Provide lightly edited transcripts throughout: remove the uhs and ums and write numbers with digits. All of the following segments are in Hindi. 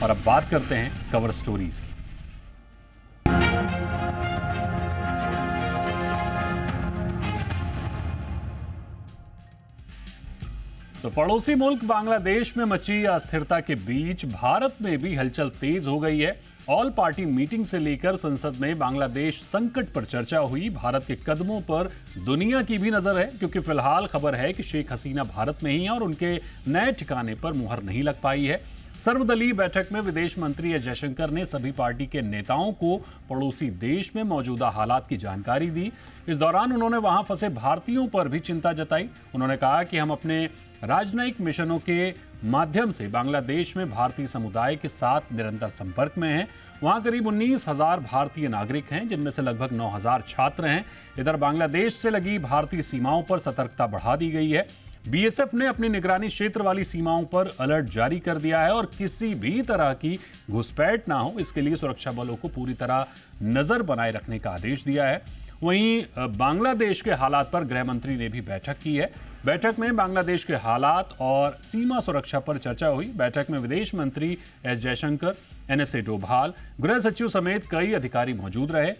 और अब बात करते हैं कवर स्टोरीज की। तो पड़ोसी मुल्क बांग्लादेश में मची अस्थिरता के बीच भारत में भी हलचल तेज हो गई है। ऑल पार्टी मीटिंग से लेकर संसद में बांग्लादेश संकट पर चर्चा हुई। भारत के कदमों पर दुनिया की भी नजर है, क्योंकि फिलहाल खबर है कि शेख हसीना भारत में ही हैं और उनके नए ठिकाने पर मुहर नहीं लग पाई है। सर्वदलीय बैठक में विदेश मंत्री एस जयशंकर ने सभी पार्टी के नेताओं को पड़ोसी देश में मौजूदा हालात की जानकारी दी। इस दौरान उन्होंने वहां फंसे भारतीयों पर भी चिंता जताई। उन्होंने कहा कि हम अपने राजनयिक मिशनों के माध्यम से बांग्लादेश में भारतीय समुदाय के साथ निरंतर संपर्क में हैं। वहां करीब 19,000 भारतीय नागरिक हैं, जिनमें से लगभग 9,000 छात्र हैं। इधर बांग्लादेश से लगी भारतीय सीमाओं पर सतर्कता बढ़ा दी गई है। बीएसएफ ने अपनी निगरानी क्षेत्र वाली सीमाओं पर अलर्ट जारी कर दिया है और किसी भी तरह की घुसपैठ ना हो, इसके लिए सुरक्षा बलों को पूरी तरह नजर बनाए रखने का आदेश दिया है। वहीं बांग्लादेश के हालात पर गृह मंत्री ने भी बैठक की है। बैठक में बांग्लादेश के हालात और सीमा सुरक्षा पर चर्चा हुई। बैठक में विदेश मंत्री एस जयशंकर, एनएसए डोभाल, गृह सचिव समेत कई अधिकारी मौजूद रहे।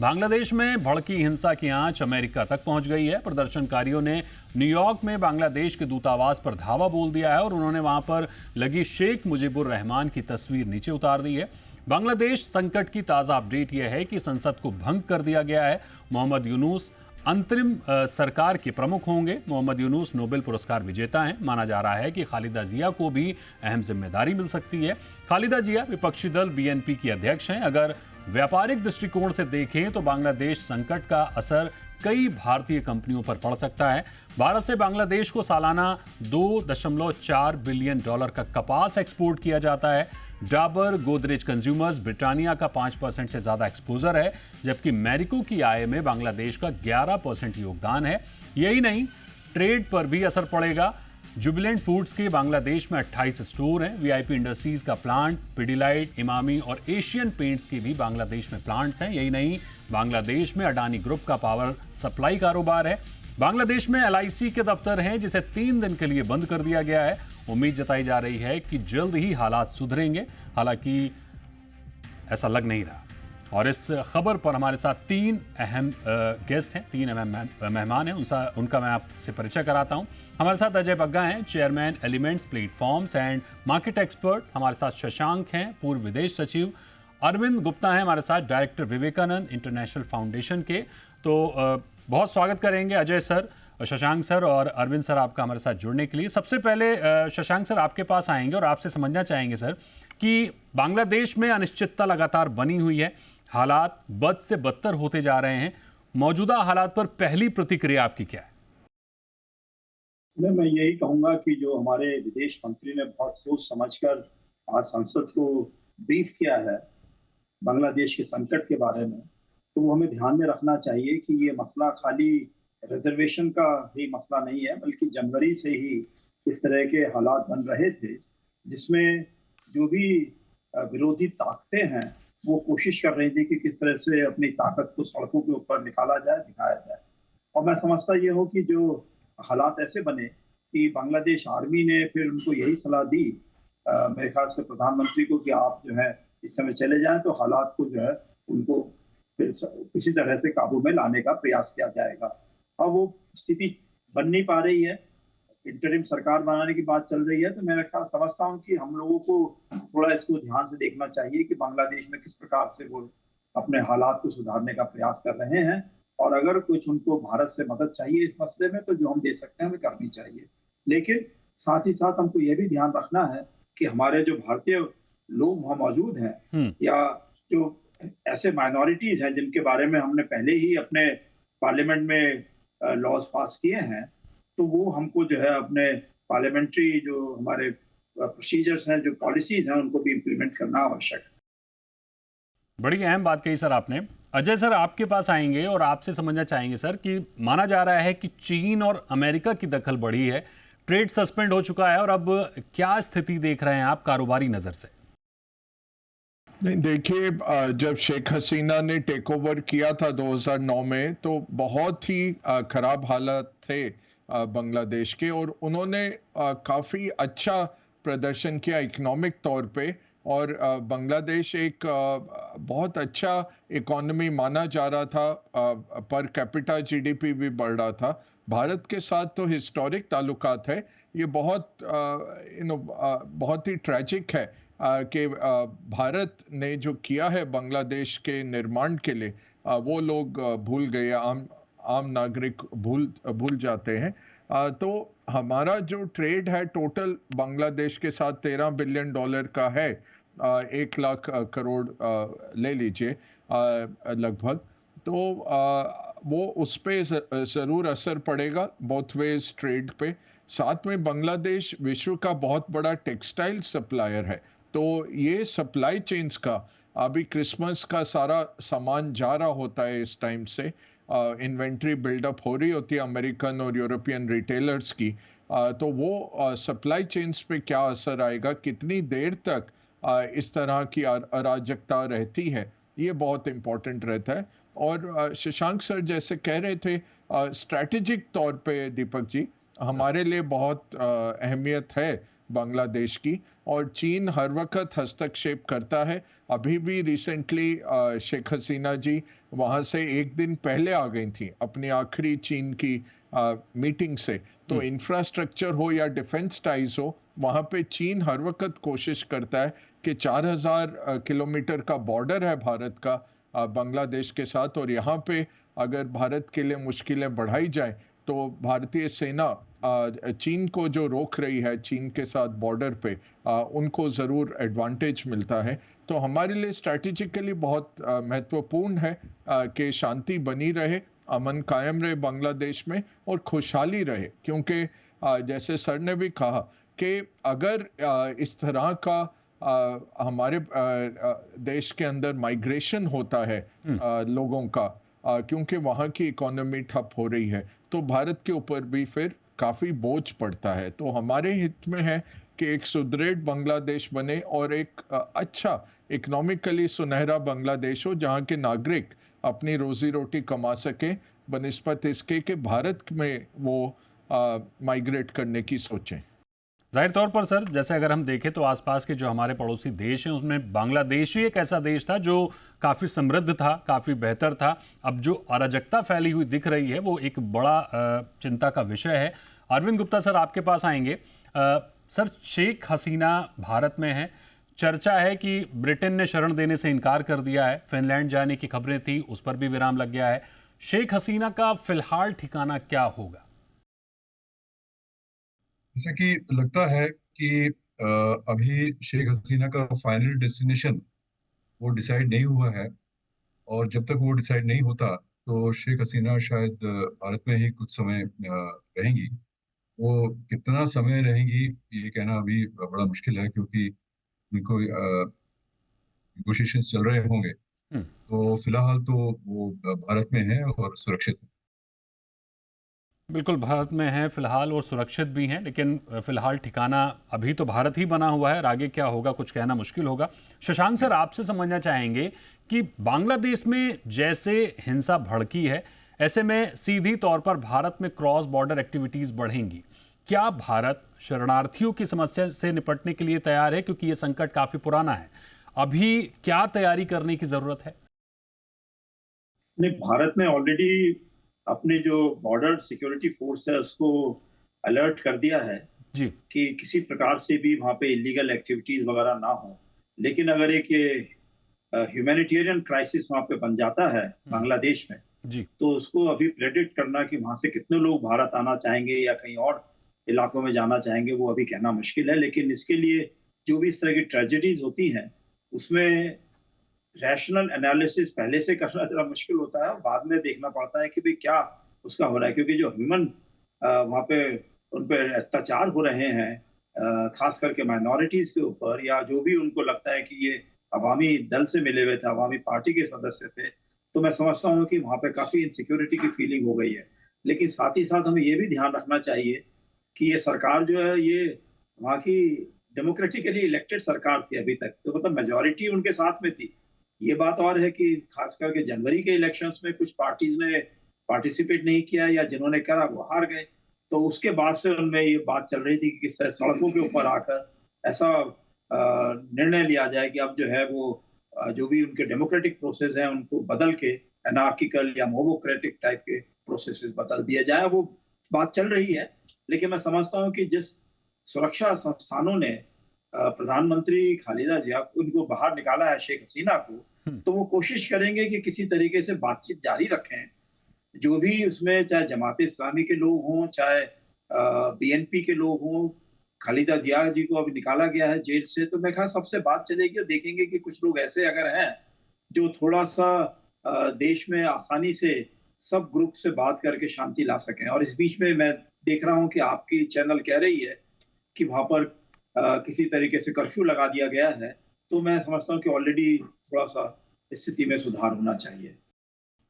बांग्लादेश में भड़की हिंसा की आंच अमेरिका तक पहुंच गई है। प्रदर्शनकारियों ने न्यूयॉर्क में बांग्लादेश के दूतावास पर धावा बोल दिया है और उन्होंने वहां पर लगी शेख मुजीबुर रहमान की तस्वीर नीचे उतार दी है। बांग्लादेश संकट की ताज़ा अपडेट यह है कि संसद को भंग कर दिया गया है। मोहम्मद यूनुस अंतरिम सरकार के प्रमुख होंगे। मोहम्मद यूनुस नोबेल पुरस्कार विजेता हैं। माना जा रहा है कि खालिदा जिया को भी अहम जिम्मेदारी मिल सकती है। खालिदा जिया विपक्षी दल बीएनपी की अध्यक्ष हैं। अगर व्यापारिक दृष्टिकोण से देखें तो बांग्लादेश संकट का असर कई भारतीय कंपनियों पर पड़ सकता है। भारत से बांग्लादेश को सालाना $2.4 बिलियन का कपास एक्सपोर्ट किया जाता है। डाबर, गोदरेज कंज्यूमर्स, ब्रिटानिया का 5% से ज्यादा एक्सपोजर है, जबकि मैरिको की आय में बांग्लादेश का 11% योगदान है। यही नहीं, ट्रेड पर भी असर पड़ेगा। जुबिलेंट फूड्स के बांग्लादेश में 28 स्टोर हैं। वीआईपी इंडस्ट्रीज का प्लांट, पिडिलाइट, इमामी और एशियन पेंट्स के भी बांग्लादेश में प्लांट्स हैं। यही नहीं, बांग्लादेश में अडानी ग्रुप का पावर सप्लाई कारोबार है। बांग्लादेश में एलआईसी के दफ्तर हैं, जिसे 3 दिन के लिए बंद कर दिया गया है। उम्मीद जताई जा रही है कि जल्द ही हालात सुधरेंगे, हालांकि ऐसा लग नहीं रहा। और इस खबर पर हमारे साथ 3 अहम गेस्ट हैं, 3 अहम मेहमान हैं। उनका मैं आपसे परिचय कराता हूं। हमारे साथ अजय बग्गा हैं, chairman elements platforms and market expert. हमारे साथ शशांक हैं, पूर्व विदेश सचिव। अरविंद गुप्ता हैं हमारे साथ, डायरेक्टर विवेकानंद इंटरनेशनल फाउंडेशन के। तो बहुत स्वागत करेंगे अजय सर, शशांक सर और अरविंद सर आपका हमारे साथ जुड़ने के लिए। सबसे पहले शशांक सर आपके पास आएंगे और आपसे समझना चाहेंगे सर कि बांग्लादेश में अनिश्चितता लगातार बनी हुई है, हालात बद से बदतर होते जा रहे हैं। मौजूदा हालात पर पहली प्रतिक्रिया आपकी क्या है? मैं यही कहूंगा कि जो हमारे विदेश मंत्री ने बहुत सोच समझकर आज संसद को ब्रीफ किया है बांग्लादेश के संकट के बारे में, तो वो हमें ध्यान में रखना चाहिए कि ये मसला खाली रिजर्वेशन का ही मसला नहीं है, बल्कि जनवरी से ही इस तरह के हालात बन रहे थे, जिसमें जो भी विरोधी ताकतें हैं वो कोशिश कर रही थी कि किस तरह से अपनी ताकत को सड़कों के ऊपर निकाला जाए, दिखाया जाए। और मैं समझता ये हूँ कि जो हालात ऐसे बने कि बांग्लादेश आर्मी ने फिर उनको यही सलाह दी मेरे ख्याल से प्रधानमंत्री को कि आप जो है इस समय चले जाएं, तो हालात को जो है उनको फिर किसी तरह से काबू में लाने का प्रयास किया जाएगा। अब वो स्थिति बन नहीं पा रही है, इंटरिम सरकार बनाने की बात चल रही है। तो मैं समझता हूँ कि हम लोगों को थोड़ा इसको ध्यान से देखना चाहिए कि बांग्लादेश में किस प्रकार से वो अपने हालात को सुधारने का प्रयास कर रहे हैं, और अगर कुछ उनको भारत से मदद चाहिए इस मसले में तो जो हम दे सकते हैं हमें करनी चाहिए। लेकिन साथ ही साथ हमको ये भी ध्यान रखना है कि हमारे जो भारतीय लोग वहाँ मौजूद हैं या जो ऐसे माइनॉरिटीज हैं जिनके बारे में हमने पहले ही अपने पार्लियामेंट में लॉज पास किए हैं, तो वो हमको जो है अपने पार्लियामेंट्री जो हमारे प्रोसीजर्स हैं, जो पॉलिसीज हैं, उनको भी इम्प्लीमेंट करना आवश्यक है। बड़ी अहम बात कही सर आपने। अजय सर आपके पास आएंगे और आपसे समझना चाहेंगे सर कि माना जा रहा है कि चीन और अमेरिका की दखल बढ़ी है, ट्रेड सस्पेंड हो चुका है, और अब क्या स्थिति देख रहे हैं आप कारोबारी नजर से? नहीं, देखिए, जब शेख हसीना ने टेक ओवर किया था 2009 में, तो बहुत ही खराब हालात थे बांग्लादेश के, और उन्होंने काफ़ी अच्छा प्रदर्शन किया इकोनॉमिक तौर पे, और बांग्लादेश एक बहुत अच्छा इकोनॉमी माना जा रहा था, पर कैपिटा जीडीपी भी बढ़ रहा था। भारत के साथ तो हिस्टोरिक ताल्लुकात है। ये बहुत बहुत ही ट्रैजिक है कि भारत ने जो किया है बांग्लादेश के निर्माण के लिए, वो लोग भूल गए, आम नागरिक भूल जाते हैं। तो हमारा जो ट्रेड है टोटल बांग्लादेश के साथ $13 बिलियन का है, 1 लाख करोड़ ले लीजिए लगभग। तो वो उस पे ज़रूर असर पड़ेगा बोथ वेज ट्रेड पे। साथ में बांग्लादेश विश्व का बहुत बड़ा टेक्सटाइल सप्लायर है, तो ये सप्लाई चेन्स का अभी क्रिसमस का सारा सामान जा रहा होता है इस टाइम से, इन्वेंट्री बिल्डअप हो रही होती है अमेरिकन और यूरोपियन रिटेलर्स की। तो वो सप्लाई चेन्स पे क्या असर आएगा, कितनी देर तक इस तरह की अराजकता रहती है, ये बहुत इम्पोर्टेंट रहता है। और शशांक सर जैसे कह रहे थे, स्ट्रैटेजिक तौर पे दीपक जी हमारे लिए बहुत अहमियत है बांग्लादेश की, और चीन हर वक्त हस्तक्षेप करता है। अभी भी रिसेंटली शेख हसीना जी वहाँ से एक दिन पहले आ गई थी अपनी आखिरी चीन की मीटिंग से। तो इंफ्रास्ट्रक्चर हो या डिफेंस टाइज हो, वहाँ पे चीन हर वक्त कोशिश करता है कि 4000 किलोमीटर का बॉर्डर है भारत का बांग्लादेश के साथ, और यहाँ पे अगर भारत के लिए मुश्किलें बढ़ाई जाए तो भारतीय सेना चीन को जो रोक रही है चीन के साथ बॉर्डर पे, उनको ज़रूर एडवांटेज मिलता है। तो हमारे लिए स्ट्रैटेजिकली बहुत महत्वपूर्ण है कि शांति बनी रहे, अमन कायम रहे बांग्लादेश में, और खुशहाली रहे। क्योंकि जैसे सर ने भी कहा कि अगर इस तरह का हमारे देश के अंदर माइग्रेशन होता है लोगों का, क्योंकि वहाँ की इकोनॉमी ठप हो रही है, तो भारत के ऊपर भी फिर काफ़ी बोझ पड़ता है। तो हमारे हित में है कि एक सुदृढ़ बांग्लादेश बने और एक अच्छा इकोनॉमिकली सुनहरा बांग्लादेश हो, जहाँ के नागरिक अपनी रोजी रोटी कमा सके, बनिस्बत इसके कि भारत में वो माइग्रेट करने की सोचें। जाहिर तौर पर सर, जैसे अगर हम देखें तो आसपास के जो हमारे पड़ोसी देश हैं उसमें बांग्लादेश ही एक ऐसा देश था जो काफ़ी समृद्ध था, काफ़ी बेहतर था। अब जो अराजकता फैली हुई दिख रही है वो एक बड़ा चिंता का विषय है। अरविंद गुप्ता सर, आपके पास आएंगे। सर, शेख हसीना भारत में है, चर्चा है कि ब्रिटेन ने शरण देने से इनकार कर दिया है, फिनलैंड जाने की खबरें थी, उस पर भी विराम लग गया है। शेख हसीना का फिलहाल ठिकाना क्या होगा? जैसा कि लगता है कि अभी शेख हसीना का फाइनल डेस्टिनेशन वो डिसाइड नहीं हुआ है, और जब तक वो डिसाइड नहीं होता तो शेख हसीना शायद भारत में ही कुछ समय रहेंगी। वो कितना समय रहेंगी ये कहना अभी बड़ा मुश्किल है, क्योंकि उनको नेगोशिएशंस चल रहे होंगे। तो फिलहाल तो वो भारत में है और सुरक्षित है। बिल्कुल भारत में हैं फिलहाल और सुरक्षित भी हैं, लेकिन फिलहाल ठिकाना अभी तो भारत ही बना हुआ है और आगे क्या होगा कुछ कहना मुश्किल होगा। शशांक सर, आपसे समझना चाहेंगे कि बांग्लादेश में जैसे हिंसा भड़की है, ऐसे में सीधी तौर पर भारत में क्रॉस बॉर्डर एक्टिविटीज़ बढ़ेंगी। क्या भारत शरणार्थियों की समस्या से निपटने के लिए तैयार है? क्योंकि ये संकट काफ़ी पुराना है, अभी क्या तैयारी करने की ज़रूरत है? नहीं, भारत ने ऑलरेडी अपने जो बॉर्डर सिक्योरिटी फोर्स है उसको अलर्ट कर दिया है जी। कि किसी प्रकार से भी वहाँ पे इलीगल एक्टिविटीज वगैरह ना हो। लेकिन अगर एक ह्यूमैनिटेरियन क्राइसिस वहाँ पे बन जाता है बांग्लादेश में जी। तो उसको अभी प्रेडिक्ट करना कि वहाँ से कितने लोग भारत आना चाहेंगे या कहीं और इलाकों में जाना चाहेंगे वो अभी कहना मुश्किल है। लेकिन इसके लिए जो भी इस तरह की ट्रेजेडीज होती हैं उसमें रैशनल एनालिसिस पहले से करना जरा मुश्किल होता है, बाद में देखना पड़ता है कि भाई क्या उसका हो रहा है। क्योंकि जो ह्यूमन वहाँ पे उन पे अत्याचार हो रहे हैं, खास करके माइनॉरिटीज के ऊपर, या जो भी उनको लगता है कि ये अवामी दल से मिले हुए थे, अवामी पार्टी के सदस्य थे, तो मैं समझता हूँ कि वहाँ पे काफी इनसिक्योरिटी की फीलिंग हो गई है। लेकिन साथ ही साथ हमें ये भी ध्यान रखना चाहिए कि ये सरकार जो है ये वहाँ की डेमोक्रेटिकली इलेक्टेड सरकार थी अभी तक, तो मतलब मेजोरिटी उनके साथ में थी। ये बात और है कि खास करके जनवरी के इलेक्शंस में कुछ पार्टीज ने पार्टिसिपेट नहीं किया या जिन्होंने करा वो हार गए, तो उसके बाद से उनमें ये बात चल रही थी कि किस तरह सड़कों के ऊपर आकर ऐसा निर्णय लिया जाए कि अब जो है वो जो भी उनके डेमोक्रेटिक प्रोसेस हैं उनको बदल के एनार्किकल या मोबोक्रेटिक टाइप के प्रोसेसेस बदल दिया जाए। वो बात चल रही है, लेकिन मैं समझता हूँ कि जिस सुरक्षा संस्थानों ने प्रधानमंत्री खालिदा जिया उनको बाहर निकाला है, शेख हसीना को, तो वो कोशिश करेंगे कि किसी तरीके से बातचीत जारी रखें। जो भी उसमें चाहे जमात इस्लामी के लोग हों, चाहे बीएनपी के लोग हों, खालिदा जिया जी को अभी निकाला गया है जेल से, तो मैं कहा सबसे बात चलेगी और देखेंगे कि कुछ लोग ऐसे अगर हैं जो थोड़ा सा देश में आसानी से सब ग्रुप से बात करके शांति ला सकें। और इस बीच में मैं देख रहा हूं कि आपकी चैनल कह रही है कि वहां पर किसी तरीके से कर्फ्यू लगा दिया गया है, तो मैं समझता हूं कि ऑलरेडी थोड़ा सा स्थिति में सुधार होना चाहिए।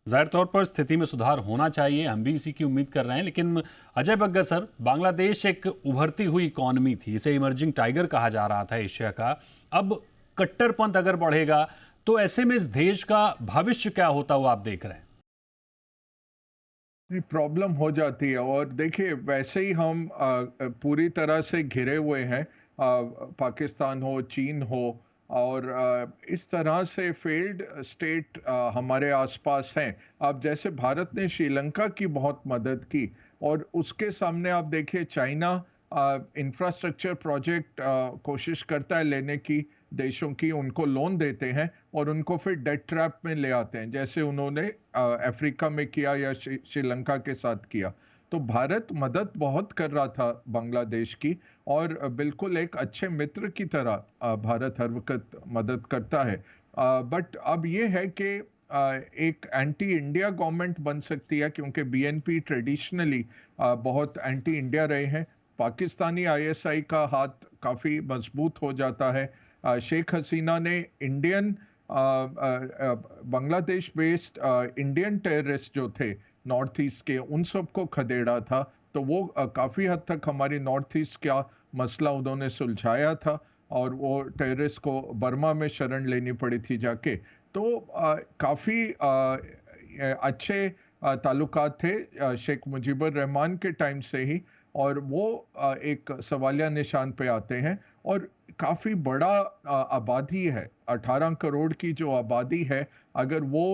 ज़ाहिर तौर पर स्थिति में सुधार होना चाहिए, हम भी इसी की उम्मीद कर रहे हैं। लेकिन अजय बग्गा सर, बांग्लादेश एक उभरती हुई इकॉनमी थी, इसे इमर्जिंग टाइगर कहा जा रहा था एशिया का। अब कट्टरपंथ अगर बढ़ेगा तो ऐसे में इस देश का भविष्य क्या होता हुआ आप देख रहे हैं? प्रॉब्लम हो जाती है। और देखिए, वैसे ही हम पूरी तरह से घिरे हुए हैं, पाकिस्तान हो, चीन हो, और इस तरह से फेल्ड स्टेट हमारे आसपास हैं। अब जैसे भारत ने श्रीलंका की बहुत मदद की, और उसके सामने आप देखिए चाइना इंफ्रास्ट्रक्चर प्रोजेक्ट कोशिश करता है लेने की देशों की, उनको लोन देते हैं और उनको फिर डेट ट्रैप में ले आते हैं, जैसे उन्होंने अफ्रीका में किया या श्रीलंका के साथ किया। तो भारत मदद बहुत कर रहा था बांग्लादेश की, और बिल्कुल एक अच्छे मित्र की तरह भारत हर वक्त मदद करता है। बट अब ये है कि एक एंटी इंडिया गवर्नमेंट बन सकती है, क्योंकि बीएनपी ट्रेडिशनली बहुत एंटी इंडिया रहे हैं। पाकिस्तानी आईएसआई का हाथ काफ़ी मजबूत हो जाता है। शेख हसीना ने Indian Bangladesh based Indian terrorist जो थे नॉर्थ ईस्ट के, उन सबको खदेड़ा था। तो वो काफ़ी हद तक हमारी नॉर्थ ईस्ट का मसला उन्होंने सुलझाया था, और वो टेररिस्ट को बर्मा में शरण लेनी पड़ी थी जाके। तो काफ़ी अच्छे ताल्लुकात थे शेख मुजीबुर रहमान के टाइम से ही, और वो एक सवालिया निशान पे आते हैं। और काफ़ी बड़ा आबादी है, 18 करोड़ की जो आबादी है, अगर वो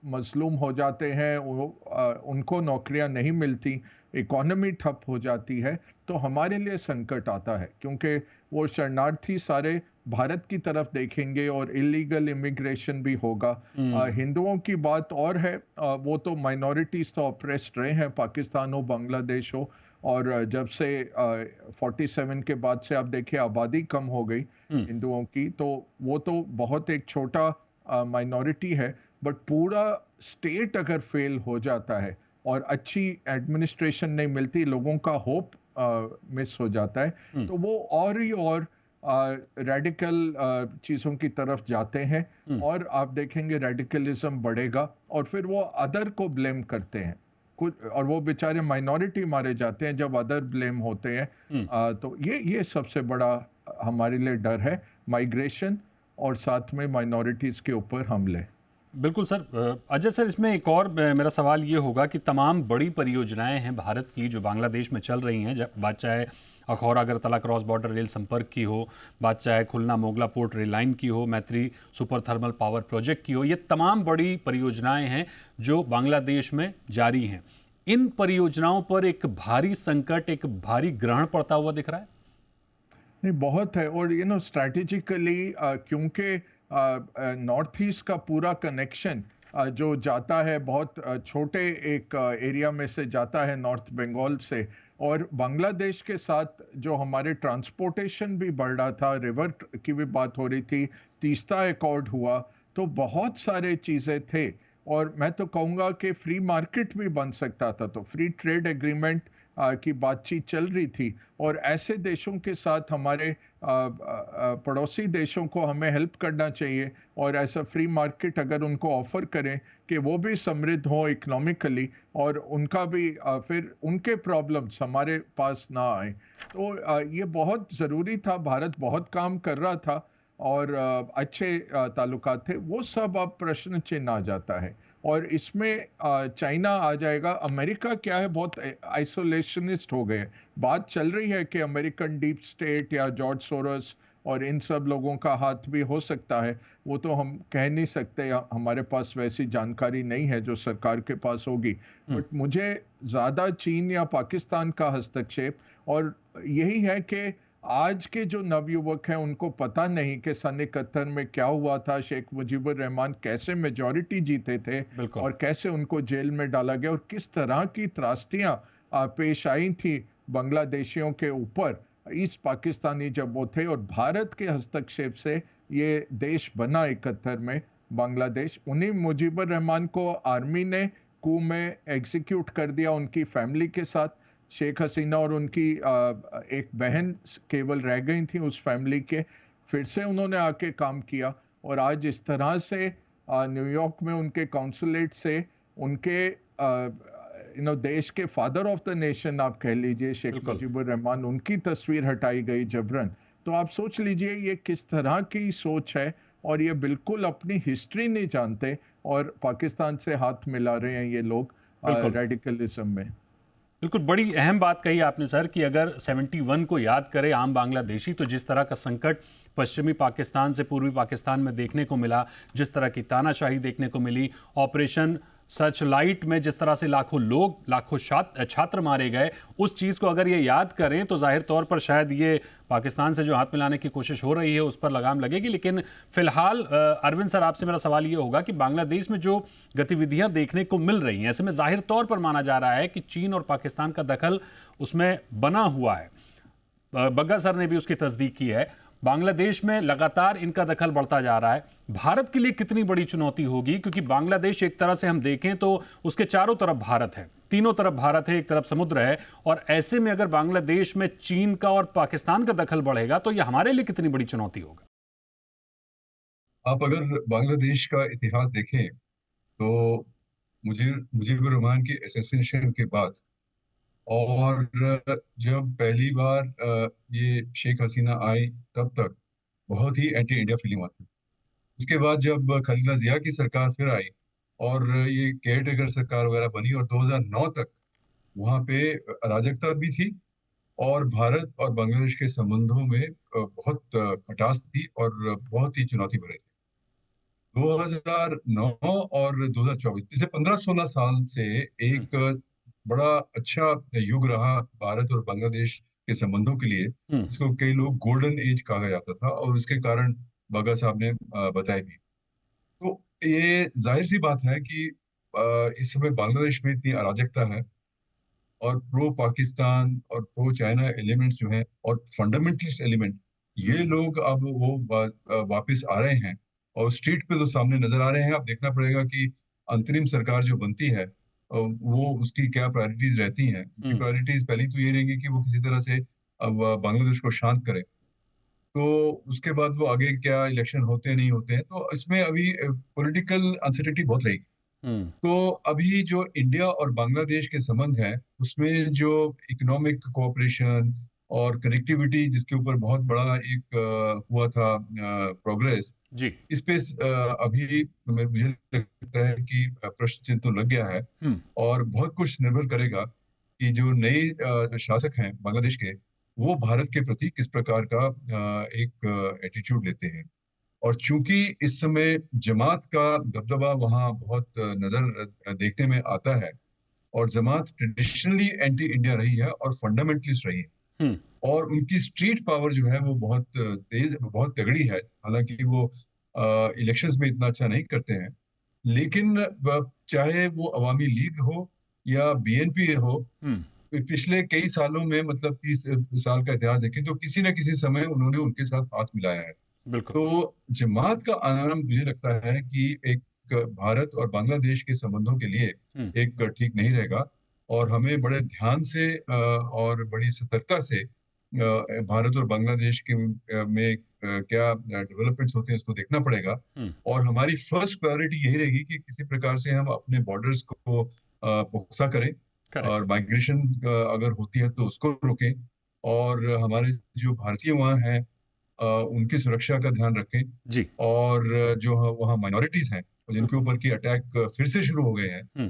मजलूम हो जाते हैं, उनको नौकरियां नहीं मिलती, इकोनॉमी ठप हो जाती है, तो हमारे लिए संकट आता है, क्योंकि वो शरणार्थी सारे भारत की तरफ देखेंगे और इलीगल इमिग्रेशन भी होगा। हिंदुओं की बात और है, वो तो माइनॉरिटीज तो ऑप्रेस्ड रहे हैं, पाकिस्तान हो, बांग्लादेश हो। और जब से 47 के बाद से आप देखिए आबादी कम हो गई हिंदुओं की, तो वो तो बहुत एक छोटा माइनॉरिटी है। बट पूरा स्टेट अगर फेल हो जाता है और अच्छी एडमिनिस्ट्रेशन नहीं मिलती, लोगों का होप मिस हो जाता है, तो वो और ही और रेडिकल चीज़ों की तरफ जाते हैं। और आप देखेंगे रेडिकलिज्म बढ़ेगा, और फिर वो अदर को ब्लेम करते हैं कुछ, और वो बेचारे माइनॉरिटी मारे जाते हैं जब अदर ब्लेम होते हैं। तो ये सबसे बड़ा हमारे लिए डर है, माइग्रेशन और साथ में माइनॉरिटीज़ के ऊपर हमले। बिल्कुल सर। अजय सर, इसमें एक और मेरा सवाल ये होगा कि तमाम बड़ी परियोजनाएं हैं भारत की जो बांग्लादेश में चल रही हैं, बात चाहे Akhaura Agartala cross border rail संपर्क की हो, बात चाहे खुलना मोगला पोर्ट रेल लाइन की हो, मैत्री सुपर थर्मल पावर प्रोजेक्ट की हो, ये तमाम बड़ी परियोजनाएं हैं जो बांग्लादेश में जारी हैं। इन परियोजनाओं पर एक भारी संकट, एक भारी ग्रहण पड़ता हुआ दिख रहा है? नहीं, बहुत है। और स्ट्रैटेजिकली क्योंकि नॉर्थ ईस्ट का पूरा कनेक्शन जो जाता है बहुत छोटे एक एरिया में से जाता है, नॉर्थ बंगाल से, और बांग्लादेश के साथ जो हमारे ट्रांसपोर्टेशन भी बढ़ रहा था, रिवर की भी बात हो रही थी, तीस्ता अकॉर्ड हुआ, तो बहुत सारे चीज़ें थे। और मैं तो कहूँगा कि फ्री मार्केट भी बन सकता था, तो फ्री ट्रेड एग्रीमेंट की बातचीत चल रही थी। और ऐसे देशों के साथ हमारे पड़ोसी देशों को हमें हेल्प करना चाहिए, और ऐसा फ्री मार्केट अगर उनको ऑफर करें कि वो भी समृद्ध हो इकोनॉमिकली, और उनका भी फिर उनके प्रॉब्लम्स हमारे पास ना आए। तो ये बहुत ज़रूरी था। भारत बहुत काम कर रहा था और अच्छे ताल्लुकात थे, वो सब अब प्रश्न चिन्ह आ जाता है। और इसमें चाइना आ जाएगा। अमेरिका क्या है, बहुत आइसोलेशनिस्ट हो गए। बात चल रही है कि अमेरिकन डीप स्टेट या जॉर्ज सोरोस और इन सब लोगों का हाथ भी हो सकता है, वो तो हम कह नहीं सकते, हमारे पास वैसी जानकारी नहीं है जो सरकार के पास होगी। बट मुझे ज़्यादा चीन या पाकिस्तान का हस्तक्षेप, और यही है कि आज के जो नवयुवक हैं उनको पता नहीं कि सन 71 में क्या हुआ था, शेख मुजीबुर रहमान कैसे मेजॉरिटी जीते थे बिल्कुल। और कैसे उनको जेल में डाला गया और किस तरह की त्रासदियां पेश आई थी बांग्लादेशियों के ऊपर ईस्ट पाकिस्तानी जब वो थे। और भारत के हस्तक्षेप से ये देश बना 71 में बांग्लादेश। उन्हीं मुजीबुर रहमान को आर्मी ने कू में एग्जीक्यूट कर दिया उनकी फैमिली के साथ। शेख हसीना और उनकी एक बहन केवल रह गई थी उस फैमिली के। फिर से उन्होंने आके काम किया और आज इस तरह से न्यूयॉर्क में उनके काउंसुलेट से उनके देश के फादर ऑफ द नेशन आप कह लीजिए शेख बिल्कुल। मुजीबुर रहमान, उनकी तस्वीर हटाई गई जबरन। तो आप सोच लीजिए ये किस तरह की सोच है, और ये बिल्कुल अपनी हिस्ट्री नहीं जानते और पाकिस्तान से हाथ मिला रहे हैं ये लोग बिल्कुल। रेडिकलिज्म में। बिल्कुल, बड़ी अहम बात कही आपने सर कि अगर 71 को याद करे आम बांग्लादेशी, तो जिस तरह का संकट पश्चिमी पाकिस्तान से पूर्वी पाकिस्तान में देखने को मिला, जिस तरह की तानाशाही देखने को मिली, ऑपरेशन सर्चलाइट में जिस तरह से लाखों लोग, लाखों छात्र मारे गए, उस चीज़ को अगर ये याद करें तो जाहिर तौर पर शायद ये पाकिस्तान से जो हाथ मिलाने की कोशिश हो रही है उस पर लगाम लगेगी। लेकिन फिलहाल अरविंद सर, आपसे मेरा सवाल ये होगा कि बांग्लादेश में जो गतिविधियां देखने को मिल रही हैं, ऐसे में जाहिर तौर पर माना जा रहा है कि चीन और पाकिस्तान का दखल उसमें बना हुआ है। बग्गा सर ने भी उसकी तस्दीक की है। बांग्लादेश में लगातार इनका दखल बढ़ता जा रहा है। भारत के लिए कितनी बड़ी चुनौती होगी, क्योंकि बांग्लादेश एक तरह से हम देखें तो उसके चारों तरफ भारत है, तीनों तरफ भारत है, एक तरफ समुद्र है, और ऐसे में अगर बांग्लादेश में चीन का और पाकिस्तान का दखल बढ़ेगा तो यह हमारे लिए कितनी बड़ी चुनौती होगा? आप अगर बांग्लादेश का इतिहास देखें तो मुजीबुर रहमान की असैसिनेशन के बाद और जब पहली बार ये शेख हसीना आई, तब तक बहुत ही एंटी इंडिया फीलिंग आती। उसके बाद जब खालिदा जिया की सरकार फिर आई और ये केयर टेकर सरकार वगैरह बनी और 2009 तक वहाँ पे अराजकता भी थी और भारत और बांग्लादेश के संबंधों में बहुत खटास थी और बहुत ही चुनौती भरे थे। 2009 और 2024 पिछले 15-16 साल से एक बड़ा अच्छा युग रहा भारत और बांग्लादेश के संबंधों के लिए, जिसको कई लोग गोल्डन एज कहा जाता था और उसके कारण बागा साहब ने बताए भी। तो ये जाहिर सी बात है कि इस समय बांग्लादेश में इतनी अराजकता है और प्रो पाकिस्तान और प्रो चाइना एलिमेंट्स जो हैं और फंडामेंटलिस्ट एलिमेंट, ये लोग अब वो वापस आ रहे हैं और स्ट्रीट पे तो सामने नजर आ रहे हैं। अब देखना पड़ेगा कि अंतरिम सरकार जो बनती है वो उसकी क्या प्रायोरिटीज रहती हैं। उनकी प्रायोरिटीज पहली तो ये रहेंगी कि वो किसी तरह से अब बांग्लादेश को शांत करें, तो उसके बाद वो आगे क्या इलेक्शन होते हैं नहीं होते हैं, तो इसमें अभी पॉलिटिकल अनसर्टेनिटी बहुत रहेगी। तो अभी जो इंडिया और बांग्लादेश के संबंध है उसमें जो इकोनॉमिक कोऑपरेशन और कनेक्टिविटी जिसके ऊपर बहुत बड़ा एक हुआ था प्रोग्रेस, जी। इस पे अभी मुझे लगता है कि प्रश्न चिन्ह तो लग गया है और बहुत कुछ निर्भर करेगा कि जो नए शासक हैं बांग्लादेश के, वो भारत के प्रति किस प्रकार का एक एटीट्यूड लेते हैं। और चूंकि इस समय जमात का दबदबा वहाँ बहुत नजर देखने में आता है और जमात ट्रेडिशनली एंटी इंडिया रही है और फंडामेंटलिस्ट रही है और उनकी स्ट्रीट पावर जो है वो बहुत तेज, बहुत तगड़ी है। हालांकि वो इलेक्शंस में इतना अच्छा नहीं करते हैं, लेकिन चाहे वो अवामी लीग हो या बीएनपी हो, पिछले कई सालों में मतलब 30 साल का इतिहास देखें तो किसी न किसी समय उन्होंने उनके साथ हाथ मिलाया है। तो जमात का आना मुझे लगता है कि एक भारत और बांग्लादेश के संबंधों के लिए एक ठीक नहीं रहेगा और हमें बड़े ध्यान से और बड़ी सतर्कता से भारत और बांग्लादेश के में क्या डेवलपमेंट्स होते हैं इसको देखना पड़ेगा। और हमारी फर्स्ट प्रायोरिटी यही रहेगी कि किसी प्रकार से हम अपने बॉर्डर्स को पुख्ता करें और माइग्रेशन अगर होती है तो उसको रोकें और हमारे जो भारतीय वहाँ हैं उनकी सुरक्षा का ध्यान रखें जी। और जो वहाँ माइनॉरिटीज हैं और जिनके ऊपर की अटैक फिर से शुरू हो गए हैं,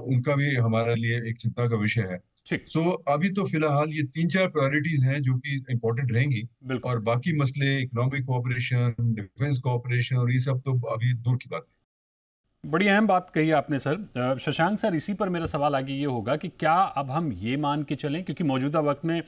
उनका भी हमारे लिए एक चिंता का विषय है। ठीक। सो अभी तो फिलहाल ये 3-4 प्रायोरिटीज हैं जो कि इम्पोर्टेंट रहेंगी, बिल्कुल। और बाकी मसले इकोनॉमिक कोऑपरेशन, डिफेंस कोऑपरेशन और ये सब तो अभी दूर की बात है। बड़ी अहम बात कही आपने सर। शशांक सर, इसी पर मेरा सवाल आगे ये होगा कि क्या अब हम ये मान के चलें, क्योंकि मौजूदा वक्त में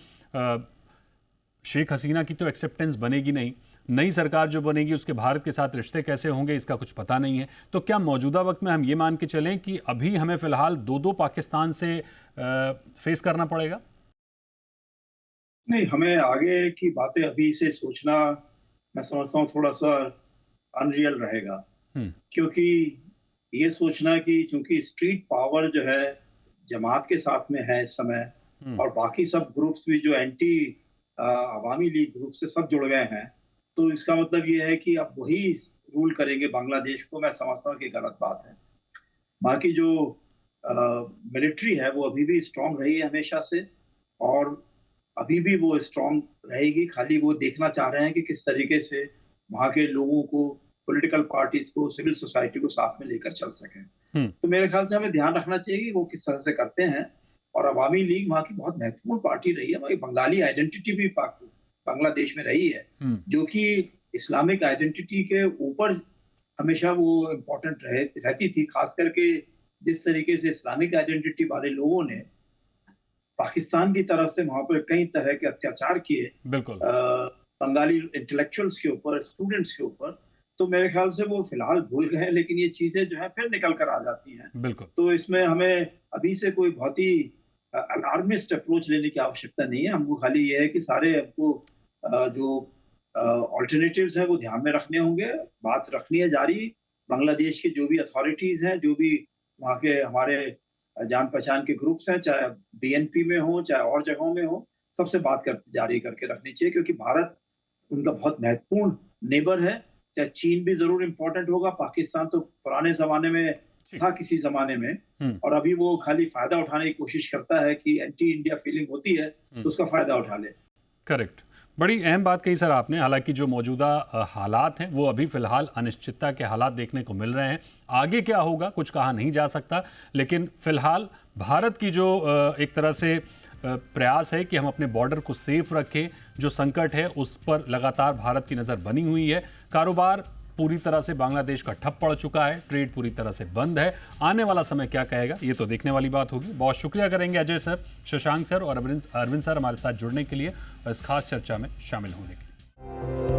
शेख हसीना की तो एक्सेप्टेंस बनेगी नहीं, नई सरकार जो बनेगी उसके भारत के साथ रिश्ते कैसे होंगे इसका कुछ पता नहीं है, तो क्या मौजूदा वक्त में हम ये मान के चलें कि अभी हमें फिलहाल दो पाकिस्तान से फेस करना पड़ेगा? नहीं, हमें आगे की बातें अभी से सोचना मैं समझता हूँ थोड़ा सा अनरियल रहेगा, क्योंकि ये सोचना कि चूंकि स्ट्रीट पावर जो है जमात के साथ में है इस समय, और बाकी सब ग्रुप्स भी जो एंटी अवामी लीग ग्रुप से सब जुड़ गए हैं, तो इसका मतलब ये है कि अब वही रूल करेंगे बांग्लादेश को। मैं समझता हूँ कि गलत बात है। बाकी जो मिलिट्री है वो अभी भी स्ट्रांग रही है हमेशा से, और अभी भी वो स्ट्रांग रहेगी। खाली वो देखना चाह रहे हैं कि किस तरीके से वहाँ के लोगों को, पॉलिटिकल पार्टीज को, सिविल सोसाइटी को साथ में लेकर चल सकें। तो मेरे ख्याल से हमें ध्यान रखना चाहिए कि वो किस तरह से करते हैं। और अवामी लीग वहाँ की बहुत महत्वपूर्ण पार्टी रही है। वहाँ बंगाली आइडेंटिटी भी बांग्लादेश में रही है, जो कि इस्लामिक आइडेंटिटी के ऊपर हमेशा वो इम्पोर्टेंट रहती थी। खास करके जिस तरीके से इस्लामिक आइडेंटिटी वाले लोगों ने पाकिस्तान की तरफ से वहां पर कई तरह के अत्याचार किए, बिल्कुल, बंगाली इंटेलेक्चुअल्स के ऊपर, स्टूडेंट्स के ऊपर, तो मेरे ख्याल से वो फिलहाल भूल गए, लेकिन ये चीजें जो है फिर निकल कर आ जाती हैं। बिल्कुल। तो इसमें हमें अभी से कोई बहुत ही अलार्मिस्ट अप्रोच लेने की आवश्यकता नहीं है। हमको खाली ये है कि सारे हमको जो ऑल्टरनेटिव्स हैं वो ध्यान में रखने होंगे, बात रखनी है जारी। बांग्लादेश के जो भी अथॉरिटीज हैं, जो भी वहाँ के हमारे जान पहचान के ग्रुप्स हैं, चाहे बीएनपी में हो चाहे और जगहों में हो, सबसे बात जारी करके रखनी चाहिए, क्योंकि भारत उनका बहुत महत्वपूर्ण नेबर है। चाहे चीन भी जरूर इम्पोर्टेंट होगा, पाकिस्तान तो पुराने जमाने में था किसी जमाने में, और अभी वो खाली फायदा उठाने की कोशिश करता है कि एंटी इंडिया फीलिंग होती है तो उसका फायदा उठा ले। करेक्ट। बड़ी अहम बात कही सर आपने। हालांकि जो मौजूदा हालात हैं वो अभी फिलहाल अनिश्चितता के हालात देखने को मिल रहे हैं। आगे क्या होगा कुछ कहा नहीं जा सकता, लेकिन फिलहाल भारत की जो एक तरह से प्रयास है कि हम अपने बॉर्डर को सेफ रखें। जो संकट है उस पर लगातार भारत की नज़र बनी हुई है। कारोबार पूरी तरह से बांग्लादेश का ठप पड़ चुका है, ट्रेड पूरी तरह से बंद है। आने वाला समय क्या कहेगा ये तो देखने वाली बात होगी। बहुत शुक्रिया करेंगे अजय सर, शशांक सर और अरविंद सर हमारे साथ जुड़ने के लिए और इस खास चर्चा में शामिल होने के लिए।